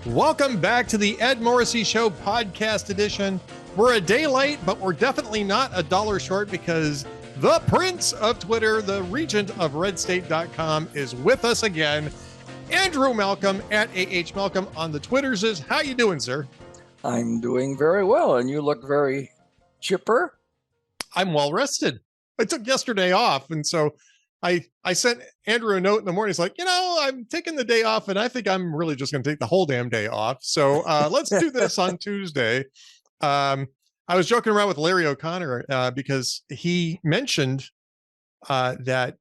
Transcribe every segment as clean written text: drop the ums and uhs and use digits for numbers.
Welcome back to the Ed Morrissey Show podcast edition. We're a day late, but we're definitely not a dollar short because the prince of Twitter, the regent of redstate.com, is with us again. Andrew Malcolm at AH Malcolm on the Twitters is. How you doing, sir? I'm doing very well, and you look very chipper. I'm well rested. I took yesterday off, and so I sent Andrew a note in the morning. He's like, I'm taking the day off, and I think I'm really just going to take the whole damn day off. So let's do this on Tuesday. I was joking around with Larry O'Connor because he mentioned that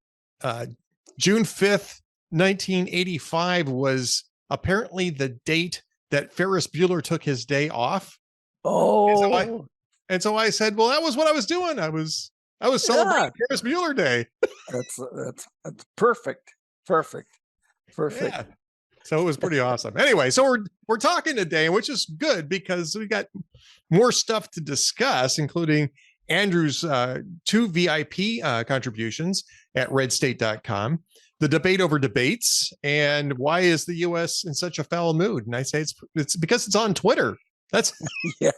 June 5th, 1985 was apparently the date that Ferris Bueller took his day off. Oh. And so I said, well, that was what I was doing. I was celebrating Ferris Bueller Day. That's perfect. Yeah. So it was pretty awesome. Anyway, so we're talking today, which is good because we got more stuff to discuss, including Andrew's 2 VIP contributions at redstate.com, the debate over debates, and why is the U.S. in such a foul mood? And I say it's because it's on Twitter. That's yeah.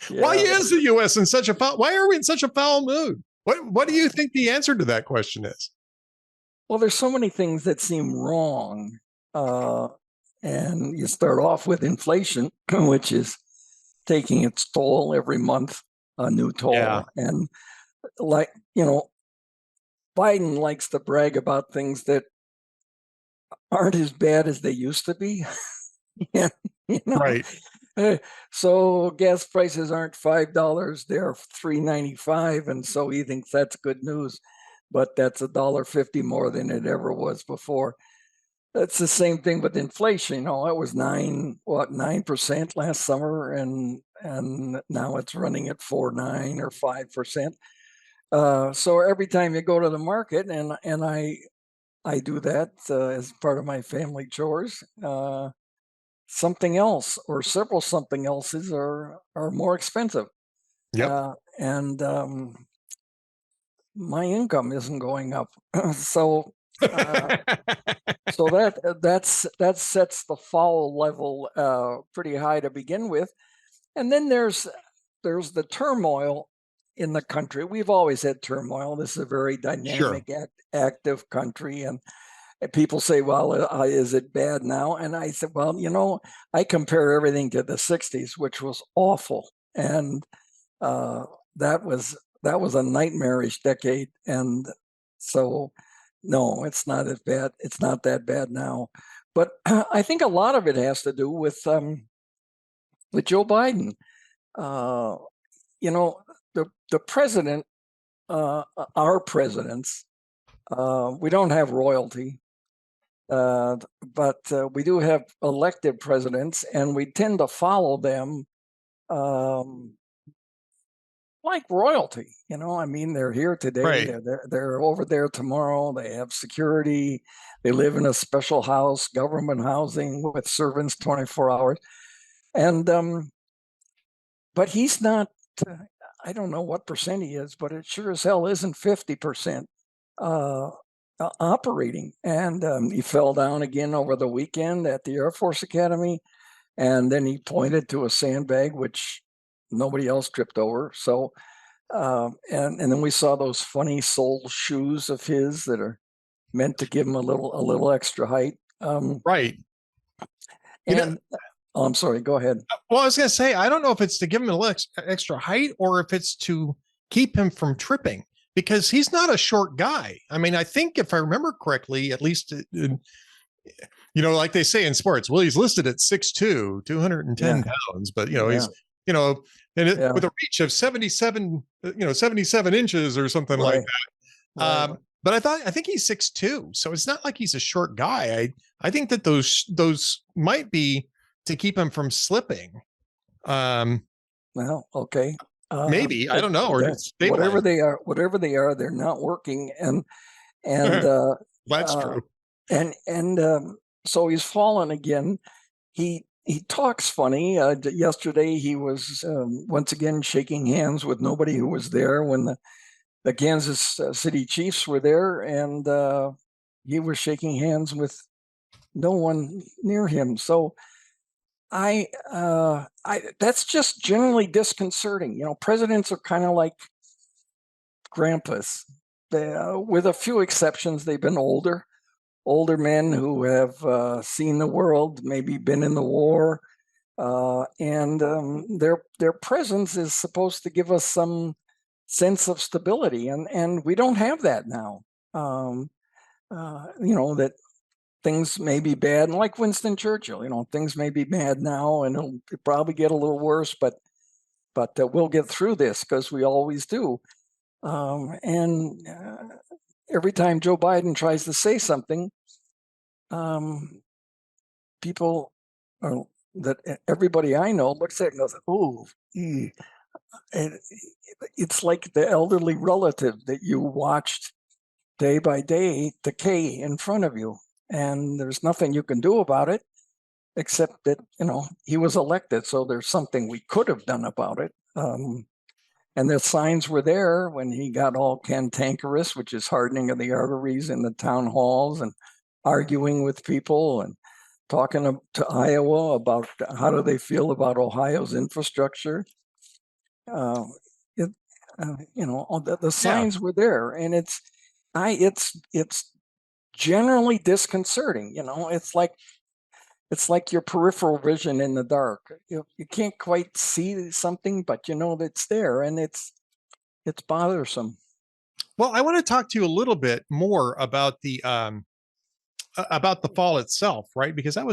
Why is the U.S. in such a foul? Why are we in such a foul mood? What do you think the answer to that question is? Well, there's so many things that seem wrong, and you start off with inflation, which is taking its toll every month, a new toll, and Biden likes to brag about things that aren't as bad as they used to be. Right. So gas prices aren't $5; they're $3.95, and so he thinks that's good news. But that's $1.50 more than it ever was before. That's the same thing with inflation. It was 9% last summer, and now it's running at 4.9 or 5%. So every time you go to the market, and I do that as part of my family chores. Something else or several something else's are more expensive. Yep. And my income isn't going up. So that sets the foul level pretty high to begin with. And then there's the turmoil in the country. We've always had turmoil. This is a very dynamic, active country, and people say, well, is it bad now? And I said, well, I compare everything to the 60s, which was awful. And that was a nightmarish decade. And so, no, it's not as bad. It's not that bad now. But I think a lot of it has to do with Joe Biden. The president, our presidents, we don't have royalty. But we do have elected presidents, and we tend to follow them like royalty. They're here today, right. they're over there tomorrow. They have security. They live in a special house, government housing with servants 24 hours. And but he's not. I don't know what percent he is, but it sure as hell isn't 50%. Operating, and he fell down again over the weekend at the Air Force Academy, and then he pointed to a sandbag which nobody else tripped over. So and then we saw those funny sole shoes of his that are meant to give him a little extra height. Right. I'm sorry, go ahead. Well, I was going to say, I don't know if it's to give him a little extra height or if it's to keep him from tripping, because he's not a short guy. I mean, I think if I remember correctly, at least, like they say in sports, well, he's listed at 6'2", 210 pounds, but he's, with a reach of 77 inches or something like that. But I think he's 6'2", so it's not like he's a short guy. I think that those might be to keep him from slipping. Well, okay. Maybe I don't know, or whatever they are, they're not working, and that's true. And so he's fallen again. He talks funny. Yesterday he was once again shaking hands with nobody who was there when the Kansas City Chiefs were there, and he was shaking hands with no one near him. So That's just generally disconcerting. Presidents are kind of like grandpas. With a few exceptions, they've been older men who have seen the world, maybe been in the war, and their presence is supposed to give us some sense of stability, and we don't have that now. That things may be bad, and like Winston Churchill, things may be bad now, and it'll probably get a little worse, but we'll get through this because we always do. And every time Joe Biden tries to say something, people that everybody I know looks at it and goes, "Oh, it's like the elderly relative that you watched day by day decay in front of you, and there's nothing you can do about it, except that he was elected, so there's something we could have done about it." And the signs were there when he got all cantankerous, which is hardening of the arteries in the town halls and arguing with people and talking to Iowa about how do they feel about Ohio's infrastructure. The signs were there, and it's generally disconcerting. It's like your peripheral vision in the dark. You can't quite see something, but it's there, and it's bothersome. Well, I want to talk to you a little bit more about the fall itself, right? Because I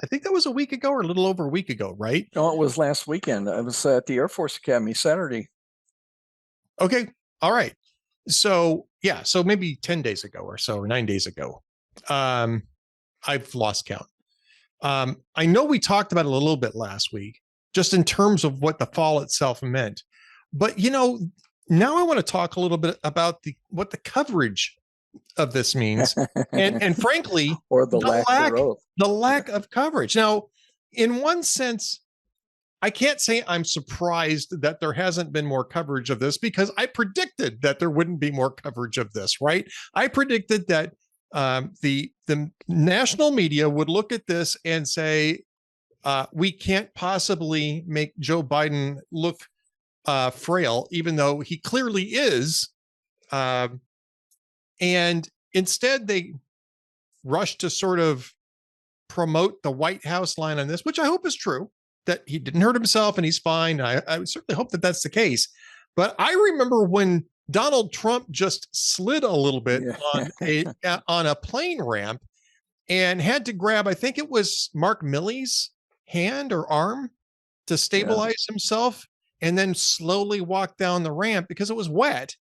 think that was a week ago or a little over a week ago, right? No, it was last weekend. I was at the Air Force Academy Saturday. Okay. All right. So yeah, so maybe 10 days ago or so, or 9 days ago. I've lost count. I know we talked about it a little bit last week, just in terms of what the fall itself meant. But now I want to talk a little bit about what the coverage of this means, and frankly, or the lack of coverage. Now, in one sense, I can't say I'm surprised that there hasn't been more coverage of this, because I predicted that there wouldn't be more coverage of this, right? I predicted that the national media would look at this and say, we can't possibly make Joe Biden look frail, even though he clearly is. And instead, they rushed to sort of promote the White House line on this, which I hope is true, that he didn't hurt himself and he's fine. I certainly hope that that's the case. But I remember when Donald Trump just slid a little bit on a plane ramp and had to grab, I think it was Mark Milley's hand or arm to stabilize himself, and then slowly walk down the ramp because it was wet.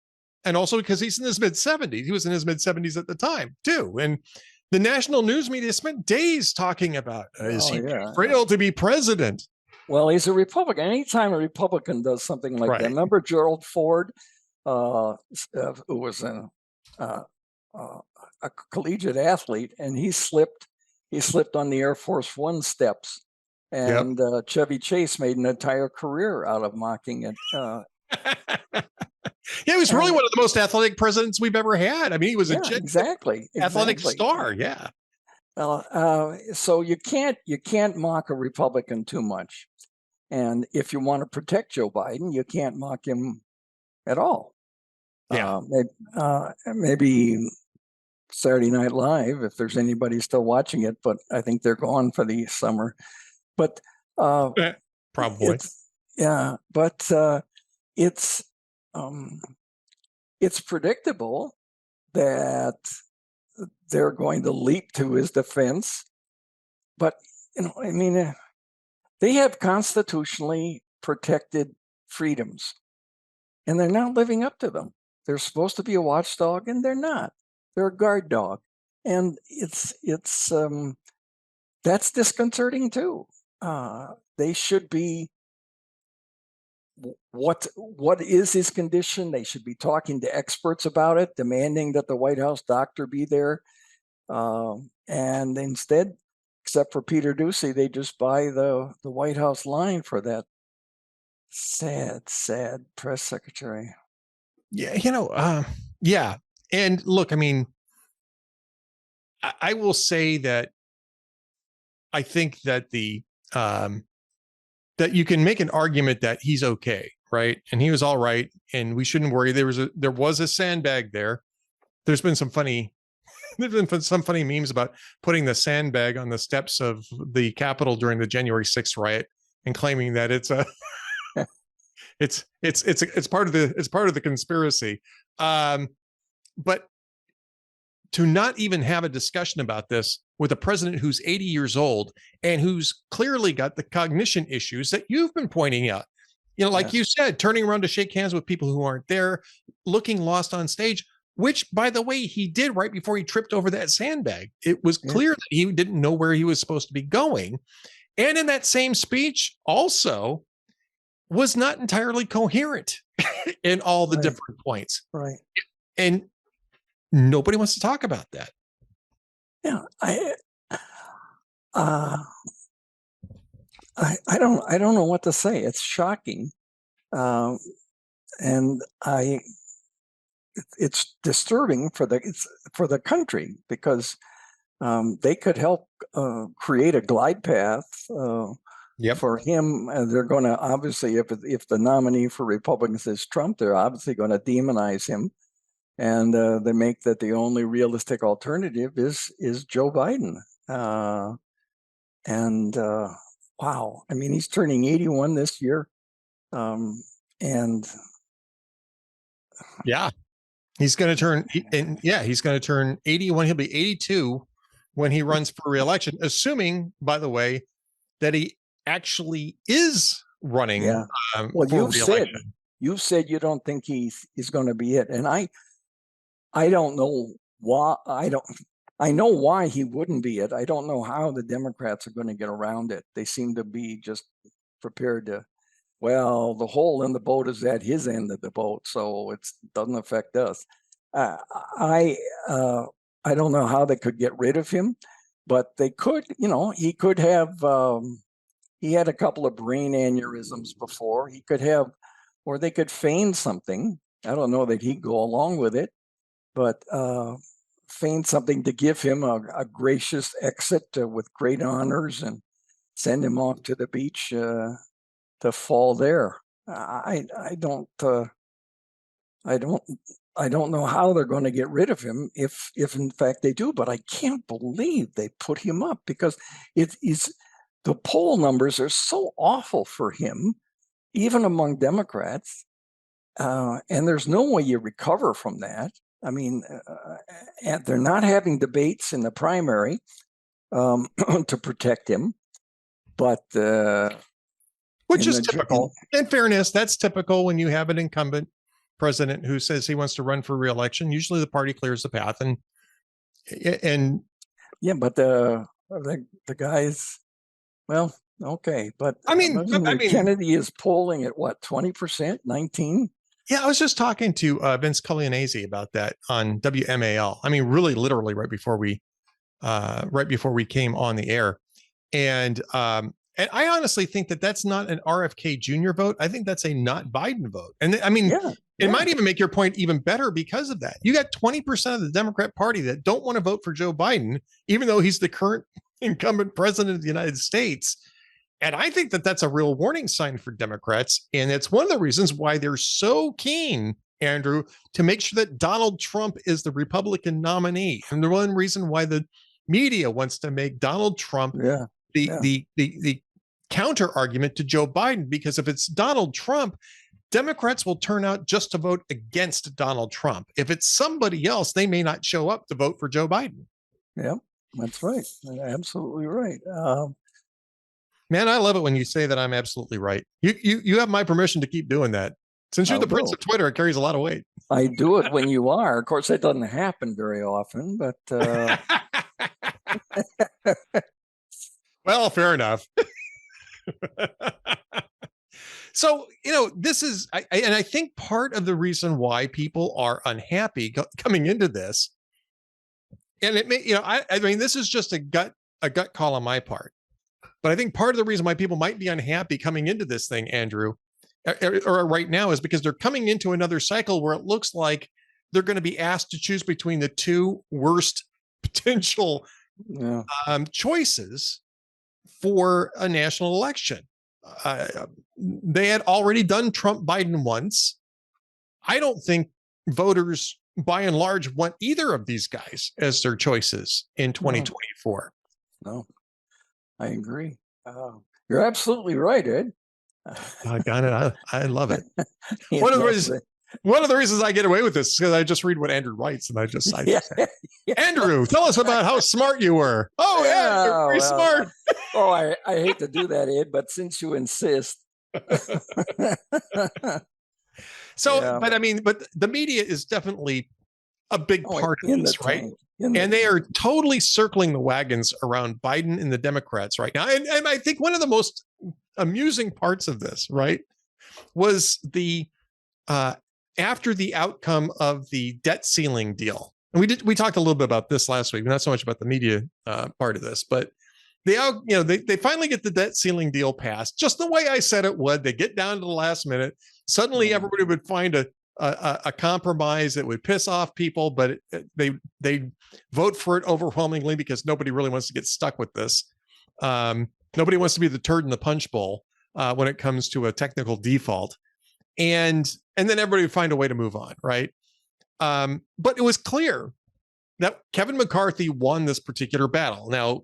And also because he's in his mid-70s. He was in his mid-70s at the time, too. And the national news media spent days talking about, is he frail to be president? Well, he's a Republican. Anytime a Republican does something like that. Remember Gerald Ford, who was a collegiate athlete, and he slipped on the Air Force One steps. And Chevy Chase made an entire career out of mocking it. Yeah, he was really one of the most athletic presidents we've ever had. I mean, he was exactly athletic star. Yeah. So you can't mock a Republican too much, and if you want to protect Joe Biden, you can't mock him at all. Yeah. Maybe Saturday Night Live, if there's anybody still watching it, but I think they're gone for the summer. But probably. It's predictable that they're going to leap to his defense. But, they have constitutionally protected freedoms, and they're not living up to them. They're supposed to be a watchdog, and they're not. They're a guard dog. And that's disconcerting too. They should be, what is his condition? They should be talking to experts about it, demanding that the White House doctor be there. And instead, except for Peter Doocy, they just buy the White House line for that sad press secretary. Yeah, yeah. And look, I mean, I will say that I think that the that you can make an argument that he's okay, right? And he was all right, and we shouldn't worry. There was a sandbag there. There's been some funny memes about putting the sandbag on the steps of the Capitol during the January 6th riot and claiming that it's a it's part of the conspiracy. But to not even have a discussion about this with a president who's 80 years old and who's clearly got the cognition issues that you've been pointing out, like you said, turning around to shake hands with people who aren't there, looking lost on stage, which, by the way, he did right before he tripped over that sandbag. It was clear that he didn't know where he was supposed to be going. And in that same speech also was not entirely coherent in all the different points. Right. And nobody wants to talk about that. Yeah. I don't know what to say. It's shocking. And it's disturbing for the country, because they could help create a glide path for him. They're going to, obviously, if the nominee for Republicans is Trump, they're obviously going to demonize him, and they make that the only realistic alternative is Joe Biden. Wow, I mean, he's turning 81 this year, and he's going to turn, he's going to turn 81. He'll be 82 when he runs for re-election, assuming, by the way, that he actually is running. Well, you've said you don't think he's going to be it, and I don't know why. I know why he wouldn't be it. I don't know how the Democrats are going to get around it. They seem to be just prepared to, well, the hole in the boat is at his end of the boat, so it doesn't affect us. I don't know how they could get rid of him, but they could. He could have. He had a couple of brain aneurysms before. He could have, or they could feign something. I don't know that he'd go along with it, but feign something to give him a gracious exit with great honors and send him off to the beach to fall there. I don't know how they're going to get rid of him if in fact they do, but I can't believe they put him up, because the poll numbers are so awful for him, even among Democrats, and there's no way you recover from that. I mean, and they're not having debates in the primary to protect him, but which is typical. In fairness, that's typical when you have an incumbent president who says he wants to run for re-election. Usually, the party clears the path, and but the guys, well, okay, but I mean, Kennedy is polling at what, 20%, 19%? Yeah, I was just talking to Vince Coglianese about that on WMAL. I mean, really, literally, right before we came on the air, and I honestly think that that's not an RFK Jr. vote. I think that's a not Biden vote, and I mean, it might even make your point even better because of that. You got 20% of the Democrat Party that don't want to vote for Joe Biden, even though he's the current incumbent president of the United States. And I think that that's a real warning sign for Democrats. And it's one of the reasons why they're so keen, Andrew, to make sure that Donald Trump is the Republican nominee. And the one reason why the media wants to make Donald Trump the counter argument to Joe Biden, because if it's Donald Trump, Democrats will turn out just to vote against Donald Trump. If it's somebody else, they may not show up to vote for Joe Biden. Yeah, that's right. Absolutely right. Man, I love it when you say that I'm absolutely right. You have my permission to keep doing that. Since you're the prince of Twitter, it carries a lot of weight. I do it when you are. Of course, that doesn't happen very often, but well, fair enough. So, this is, I think part of the reason why people are unhappy coming into this, and it may, I mean, this is just a gut call on my part. But I think part of the reason why people might be unhappy coming into this thing, Andrew, or right now, is because they're coming into another cycle where it looks like they're going to be asked to choose between the two worst potential choices. for a national election. They had already done Trump Biden once. I don't think voters by and large want either of these guys as their choices in 2024. No, I agree. You're absolutely right, Ed. I got it. I love it. One of the reasons I get away with this is because I just read what Andrew writes, and I say, Andrew, tell us about how smart you were. Oh, yeah, you're very smart. I hate to do that, Ed, but since you insist. So, but the media is definitely a big part of this, right? And they are totally circling the wagons around Biden and the Democrats right now. And I think one of the most amusing parts of this, right, was the after the outcome of the debt ceiling deal. And we talked a little bit about this last week, not so much about the media part of this, but they finally get the debt ceiling deal passed, just the way I said it would. They get down to the last minute. Suddenly, everybody would find a compromise that would piss off people, but they vote for it overwhelmingly because nobody really wants to get stuck with this. Nobody wants to be the turd in the punch bowl when it comes to a technical default, and then everybody would find a way to move on, right? But it was clear that Kevin McCarthy won this particular battle. Now,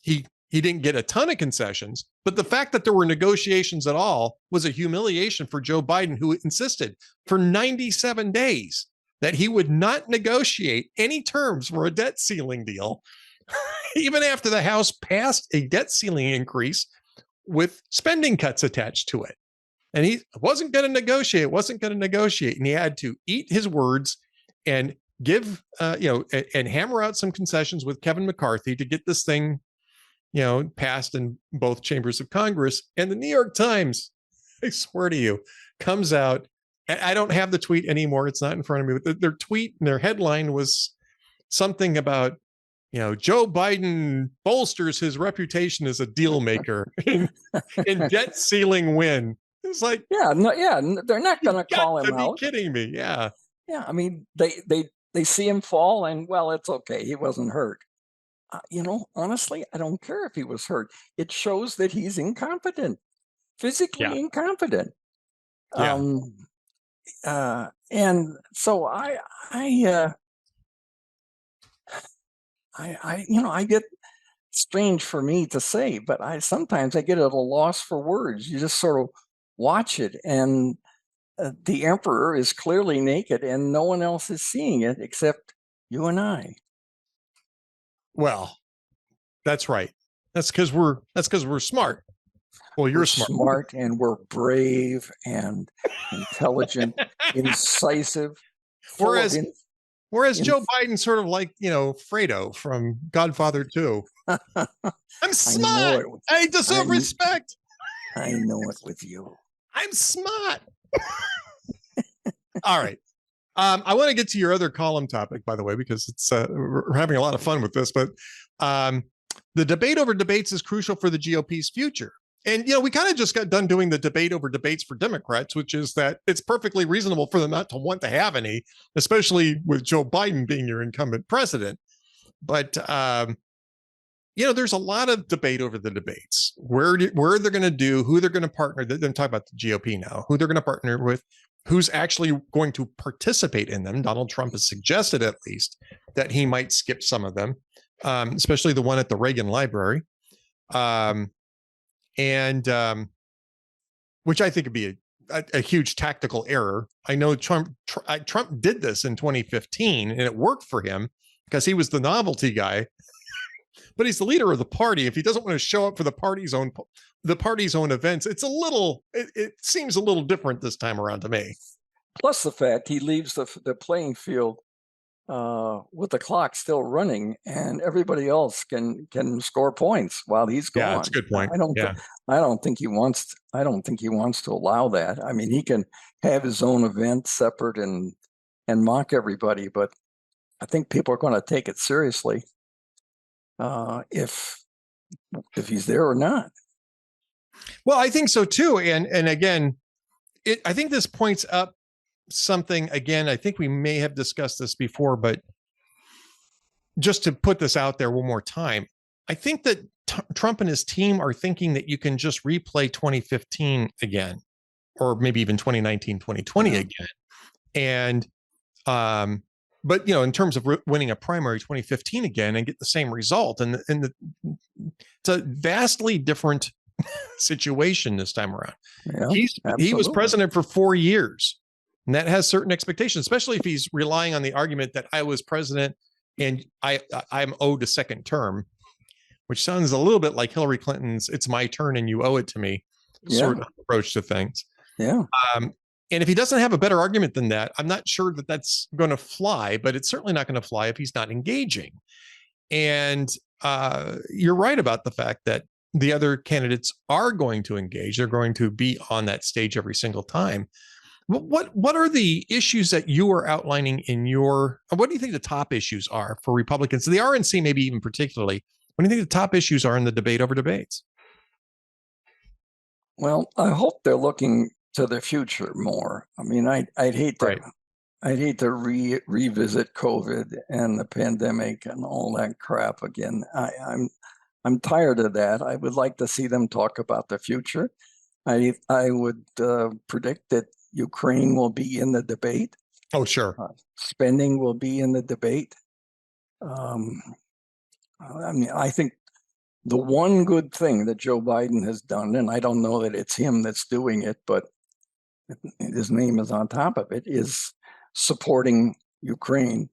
he didn't get a ton of concessions, but the fact that there were negotiations at all was a humiliation for Joe Biden, who insisted for 97 days that he would not negotiate any terms for a debt ceiling deal, even after the House passed a debt ceiling increase with spending cuts attached to it. And he wasn't going to negotiate, and he had to eat his words and give, and hammer out some concessions with Kevin McCarthy to get this thing passed in both chambers of Congress. And the New York Times, I swear to you, comes out. I don't have the tweet anymore. It's not in front of me, but their tweet and their headline was something about, Joe Biden bolsters his reputation as a deal maker in debt ceiling win. It's like, they're not going to call him out. Kidding me. Yeah. Yeah. I mean, they see him fall and, well, it's okay. He wasn't hurt. Honestly, I don't care if he was hurt. It shows that he's incompetent, physically incompetent. Yeah. And so I get, strange for me to say, but sometimes I get at a loss for words. You just sort of watch it, and the emperor is clearly naked, and no one else is seeing it except you and I. Well, that's right. That's because we're smart. Well, you're smart, and we're brave and intelligent, incisive. Whereas Joe Biden sort of like, Fredo from Godfather 2. I'm smart. I deserve respect. I know it with you. I'm smart. All right. I want to get to your other column topic, by the way, because it's we're having a lot of fun with this. But the debate over debates is crucial for the GOP's future. And, we kind of just got done doing the debate over debates for Democrats, which is that it's perfectly reasonable for them not to want to have any, especially with Joe Biden being your incumbent president. But, there's a lot of debate over the debates, where they're going to do, who they're going to partner. They're talking about the GOP now, who they're going to partner with, who's actually going to participate in them. Donald Trump has suggested, at least, that he might skip some of them, especially the one at the Reagan Library. Which I think would be a huge tactical error. I know Trump did this in 2015, and it worked for him because he was the novelty guy. But he's the leader of the party. If he doesn't want to show up for the party's own events, it seems a little different this time around to me. Plus the fact he leaves the playing field with the clock still running, and everybody else can score points while he's gone. Yeah, that's a good point. I don't think he wants to allow that. I mean, he can have his own event separate and mock everybody, but I think people are going to take it seriously if he's there or not. Well, I think so too. And again, I think this points up something. Again, I think we may have discussed this before, but just to put this out there one more time, I think that Trump and his team are thinking that you can just replay 2015 again, or maybe even 2019, 2020 again. And, but in terms of winning a primary 2015 again and get the same result, it's a vastly different situation this time around. Yeah, he was president for 4 years, and that has certain expectations, especially if he's relying on the argument that I was president and I'm owed a second term, which sounds a little bit like Hillary Clinton's "it's my turn and you owe it to me" sort of approach to things. Yeah. And if he doesn't have a better argument than that, I'm not sure that that's going to fly, but it's certainly not going to fly if he's not engaging. And you're right about the fact that the other candidates are going to engage. They're going to be on that stage every single time. What are the issues that you are outlining in what do you think the top issues are for Republicans, the RNC maybe even particularly? What do you think the top issues are in the debate over debates? Well, I hope they're looking to the future more. I mean, I'd hate to revisit COVID and the pandemic and all that crap again. I'm tired of that. I would like to see them talk about the future. I would predict that Ukraine will be in the debate. Oh, sure. Spending will be in the debate. I mean, I think the one good thing that Joe Biden has done, and I don't know that it's him that's doing it, but his name is on top of it, is supporting Ukraine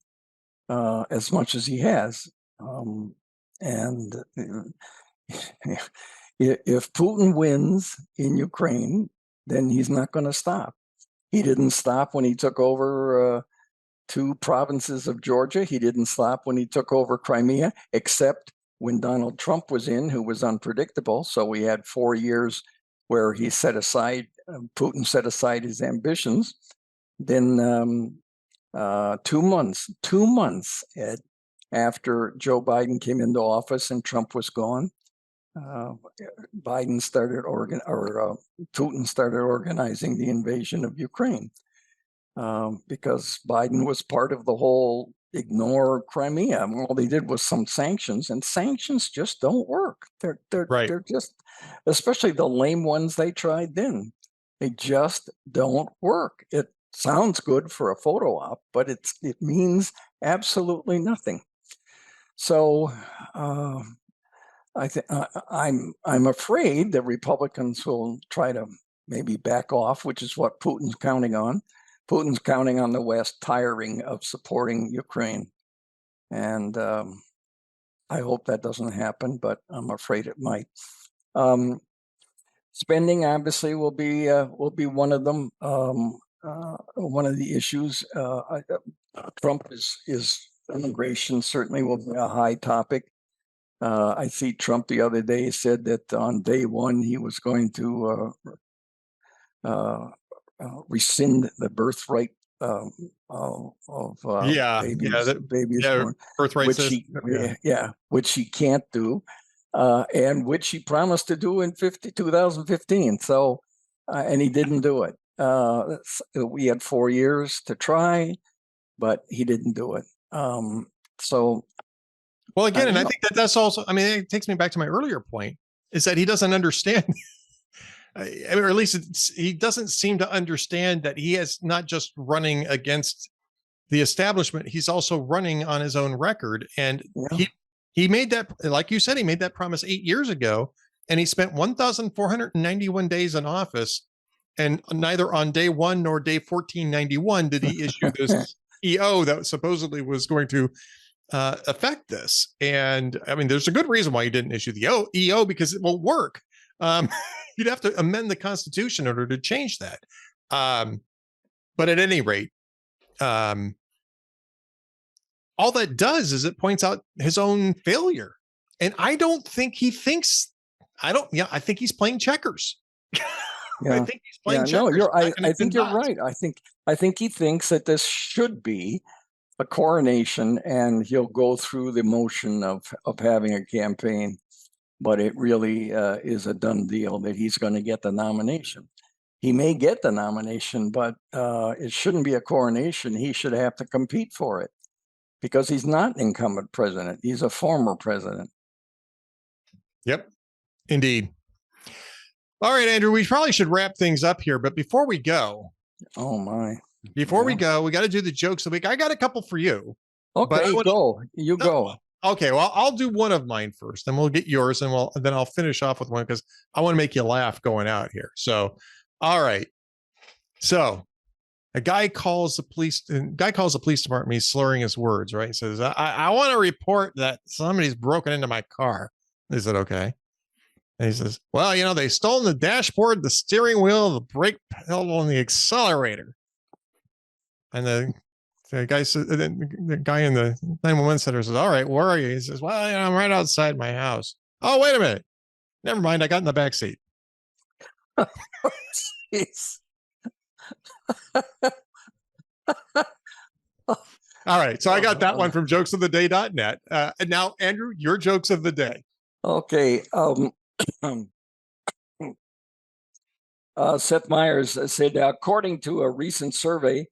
as much as he has. And if Putin wins in Ukraine, then he's not going to stop. He didn't stop when he took over 2 provinces of Georgia. He didn't stop when he took over Crimea, except when Donald Trump was in, who was unpredictable. So we had 4 years where he Putin set aside his ambitions. Then 2 months after Joe Biden came into office and Trump was gone, Putin started organizing the invasion of Ukraine because Biden was part of the whole ignore Crimea. All they did was some sanctions, and sanctions just don't work. They're just, especially the lame ones they tried then, they just don't work. It sounds good for a photo op, but it means absolutely nothing. So I'm afraid that Republicans will try to maybe back off, which is what Putin's counting on. Putin's counting on the West tiring of supporting Ukraine, and I hope that doesn't happen, but I'm afraid it might. Spending obviously will be one of them. One of the issues. Trump is immigration certainly will be a high topic. I see Trump the other day said that on day one he was going to rescind the birthright of babies born, birthright, which he can't do, and which he promised to do in 2015. So, and he didn't do it. We had 4 years to try, but he didn't do it. So, well, again, and I think that's also, I mean, it takes me back to my earlier point, is that he doesn't understand, or at least he doesn't seem to understand that he is not just running against the establishment, he's also running on his own record. And he made that, like you said, he made that promise 8 years ago, and he spent 1,491 days in office, and neither on day one nor day 1491 did he issue this EO that supposedly was going to affect this. And I mean, there's a good reason why he didn't issue the EO, because it won't work. You'd have to amend the Constitution in order to change that. But at any rate, all that does is it points out his own failure. And I don't think he thinks, I think he's playing checkers. Yeah. I think he's playing checkers. No, I think you're right. I think he thinks that this should be a coronation, and he'll go through the motion of having a campaign, but it really is a done deal that he's going to get the nomination. He may get the nomination, but it shouldn't be a coronation. He should have to compete for it because he's not an incumbent president. He's a former president. Yep, indeed. All right, Andrew, we probably should wrap things up here. But before we go, Oh my. we got to do the jokes of the week. I got a couple for you. Okay, go. You go. Okay, well, I'll do one of mine first, then we'll get yours, and then I'll finish off with one because I want to make you laugh going out here. So, all right. So, a guy calls the police department. He's slurring his words, right? He says, I want to report that somebody's broken into my car. They said, okay. And he says, well, they stole the dashboard, the steering wheel, the brake pedal, and the accelerator. And the guy says, the guy in the 911 center says, all right, where are you? He says, well, I'm right outside my house. Oh, wait a minute. Never mind. I got in the back seat. Jeez. All right. So I got that one from jokesoftheday.net. And now, Andrew, your jokes of the day. Okay. Seth Meyers said, according to a recent survey,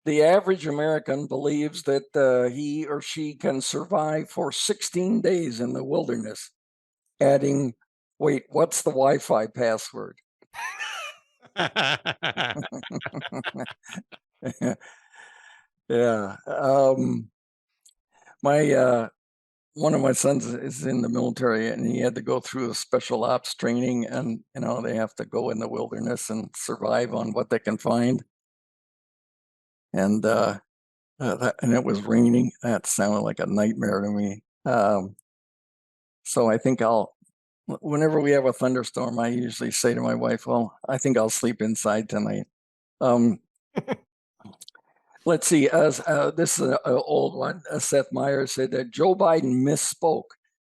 the average American believes that he or she can survive for 16 days in the wilderness, adding, wait, what's the Wi-Fi password? Yeah. One of my sons is in the military, and he had to go through a special ops training, and they have to go in the wilderness and survive on what they can find. And and it was raining. That sounded like a nightmare to me. So I think whenever we have a thunderstorm, I usually say to my wife, well, I think I'll sleep inside tonight. Let's see. This is an old one. Seth Meyers said that Joe Biden misspoke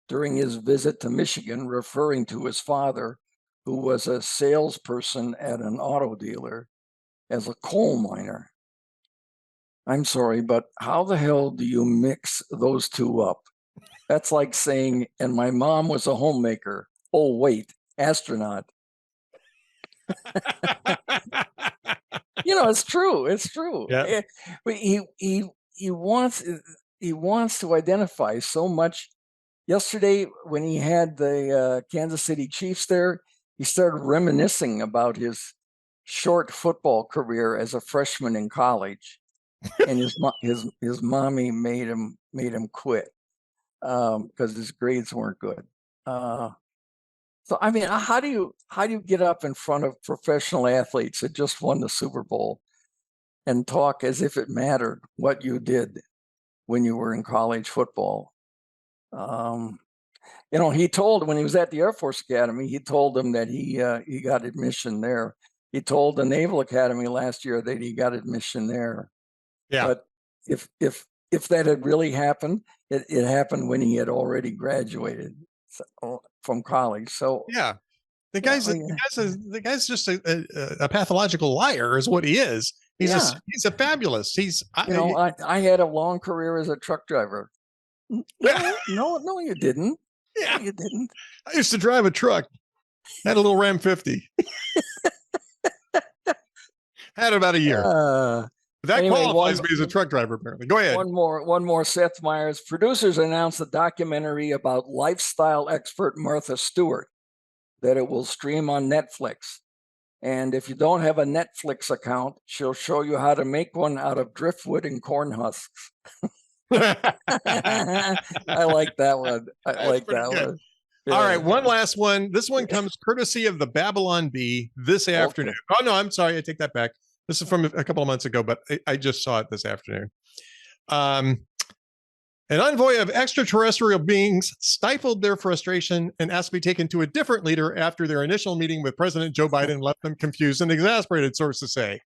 during his visit to Michigan, referring to his father, who was a salesperson at an auto dealer, as a coal miner. I'm sorry, but how the hell do you mix those two up? That's like saying, and my mom was a homemaker. Oh, wait, astronaut. It's true. It's true. Yeah. He wants to identify so much. Yesterday, when he had the Kansas City Chiefs there, he started reminiscing about his short football career as a freshman in college, and his mommy made him quit because his grades weren't good. So I mean, how do you get up in front of professional athletes that just won the Super Bowl and talk as if it mattered what you did when you were in college football? He told, when he was at the Air Force Academy, he told them that he got admission there. He told the Naval Academy last year that he got admission there. Yeah. But if that had really happened, it happened when he had already graduated from college. So yeah, the guy's just a pathological liar, is what he is. He's a fabulous. I had a long career as a truck driver. No, you didn't. Yeah, no, you didn't. I used to drive a truck. Had a little Ram 50. Had about a year. That qualifies me as a truck driver, apparently. Go ahead. One more. Seth Meyers. Producers announced a documentary about lifestyle expert Martha Stewart, that it will stream on Netflix. And if you don't have a Netflix account, she'll show you how to make one out of driftwood and corn husks. I like that one. One. Yeah. All right, one last one. This one comes courtesy of the Babylon Bee this afternoon. Okay. Oh, no, I'm sorry. I take that back. This is from a couple of months ago, but I just saw it this afternoon. An envoy of extraterrestrial beings stifled their frustration and asked to be taken to a different leader after their initial meeting with President Joe Biden left them confused and exasperated, sources say.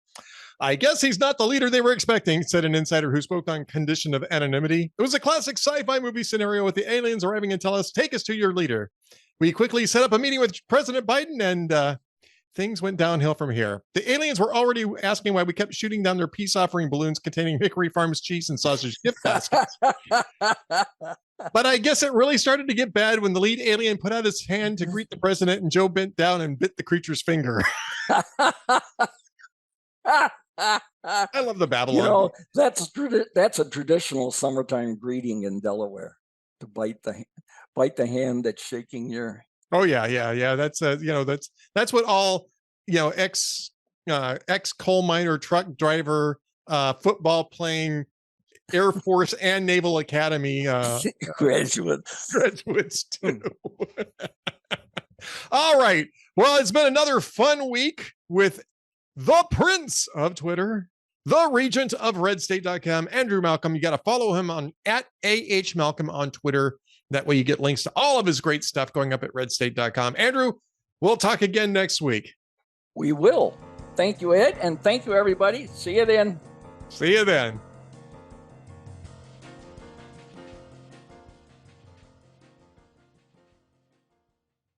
I guess he's not the leader they were expecting, said an insider who spoke on condition of anonymity. It was a classic sci-fi movie scenario with the aliens arriving and tell us, take us to your leader. We quickly set up a meeting with President Biden and things went downhill from here. The aliens were already asking why we kept shooting down their peace offering balloons containing Hickory Farms cheese and sausage gift baskets. But I guess it really started to get bad when the lead alien put out his hand to greet the president and Joe bent down and bit the creature's finger. I love the Babylon. That's a traditional summertime greeting in Delaware, to bite the hand that's shaking your Oh yeah. That's that's what all ex coal miner, truck driver, football playing, Air Force and Naval Academy Graduates. graduates do. All right. Well, it's been another fun week with the Prince of Twitter, the Regent of RedState.com, Andrew Malcolm. You got to follow him on at @AHMalcolm on Twitter. That way you get links to all of his great stuff going up at RedState.com. Andrew, we'll talk again next week. We will. Thank you, Ed, and thank you, everybody. See you then. See you then.